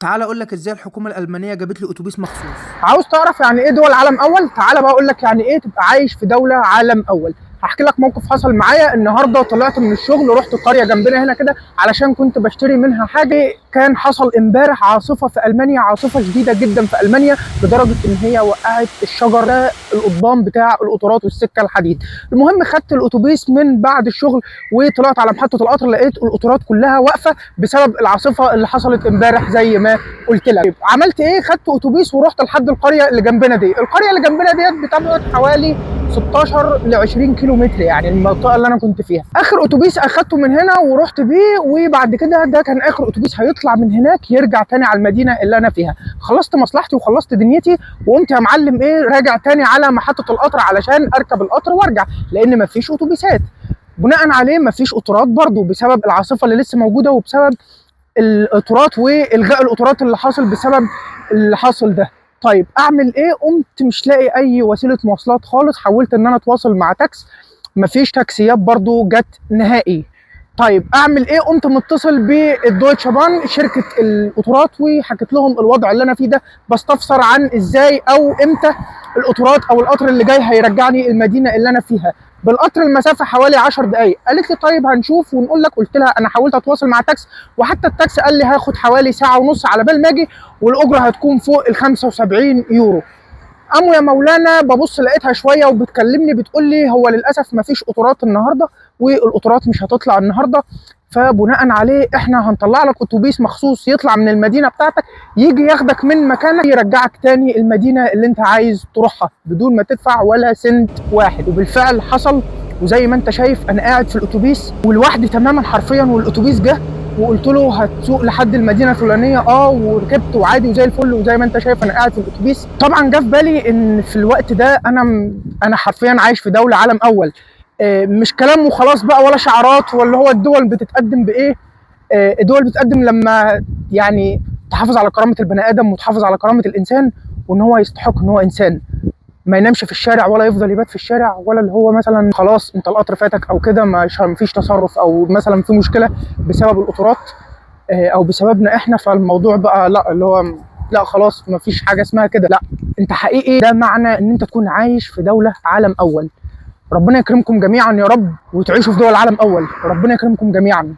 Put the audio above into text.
تعال اقول لك ازاي الحكومه الالمانيه جابت لي اتوبيس مخصوص. عاوز تعرف يعني ايه دول عالم اول؟ تعالى بقى اقول لك يعني ايه تبقى عايش في دوله عالم اول. هحكي لك موقف حصل معايا النهارده. طلعت من الشغل، رحت قريه جنبنا هنا كده علشان كنت بشتري منها حاجه. كان حصل امبارح عاصفه في المانيا، عاصفه شديده جدا في المانيا لدرجه ان هي وقعت الشجر ده، القضبان بتاع القطارات والسكه الحديد. المهم خدت الاتوبيس من بعد الشغل وطلعت على محطه القطر، لقيت القطارات كلها واقفه بسبب العاصفه اللي حصلت امبارح زي ما قلت لك. عملت ايه؟ خدت اتوبيس ورحت لحد القريه اللي جنبنا دي. القريه اللي جنبنا ديت بتبعد حوالي 16 ل 20 كيلو متر، يعني المنطقه اللي انا كنت فيها. اخر اتوبيس اخدته من هنا ورحت بيه، وبعد كده ده كان اخر اتوبيس هيطلع من هناك يرجع تاني على المدينه اللي انا فيها. خلصت مصلحتي وخلصت دنيتي وقمت يا معلم ايه راجع تاني على محطه القطر علشان اركب القطر وارجع، لان مفيش اتوبيسات. بناء عليه مفيش قطارات برضه بسبب العاصفه اللي لسه موجوده وبسبب القطارات والغاء القطارات اللي حاصل بسبب اللي حاصل ده. طيب اعمل ايه؟ قمت مش لاقي اي وسيله مواصلات خالص. حاولت ان انا اتواصل مع تاكس، مفيش تاكسيات برضو جت نهائي. طيب اعمل ايه؟ قمت متصل بالدويتشه بان شركه القطارات وحكيت لهم الوضع اللي انا فيه ده، بستفسر عن ازاي او امتى القطارات او القطر اللي جاي هيرجعني المدينه اللي انا فيها. بالقطر المسافه حوالي 10 دقائق. قالت لي طيب هنشوف ونقول لك. قلت لها انا حاولت اتواصل مع تاكس، وحتى التاكس قال لي هاخد حوالي ساعه ونص على بال ما اجي، والاجره هتكون فوق ال 75 يورو. قاموا يا مولانا ببص لقيتها شويه وبتكلمني بتقول لي هو للاسف مفيش قطارات النهارده والقطارات مش هتطلع النهارده، فبناء عليه احنا هنطلع لك اتوبيس مخصوص يطلع من المدينه بتاعتك يجي ياخدك من مكانك يرجعك تاني المدينه اللي انت عايز تروحها بدون ما تدفع ولا سنت واحد. وبالفعل حصل، وزي ما انت شايف انا قاعد في الاتوبيس ولوحدي تماما حرفيا، والاتوبيس جه وقلت له هتسوق لحد المدينه الفلانيه، وركبت وعادي وزي الفل. وزي ما انت شايف انا قاعد في الاتوبيس. طبعا جه في بالي ان في الوقت ده انا حرفيا عايش في دوله عالم اول. مش كلام وخلاص بقى ولا شعارات، ولا هو الدول بتتقدم بايه. الدول بتتقدم لما يعني تحافظ على كرامه البني ادم وتحافظ على كرامه الانسان، وان هو يستحق ان هو انسان ما ينامش في الشارع ولا يفضل يبات في الشارع، ولا اللي هو مثلا خلاص انت القطر فاتك او كده مفيش تصرف، او مثلا في مشكله بسبب القطارات او بسببنا احنا. فالموضوع بقى لا، اللي هو لا خلاص مفيش حاجه اسمها كده. لا، انت حقيقي ده معنى ان انت تكون عايش في دوله عالم اول. ربنا يكرمكم جميعا يا رب وتعيشوا في دول عالم اول. ربنا يكرمكم جميعا.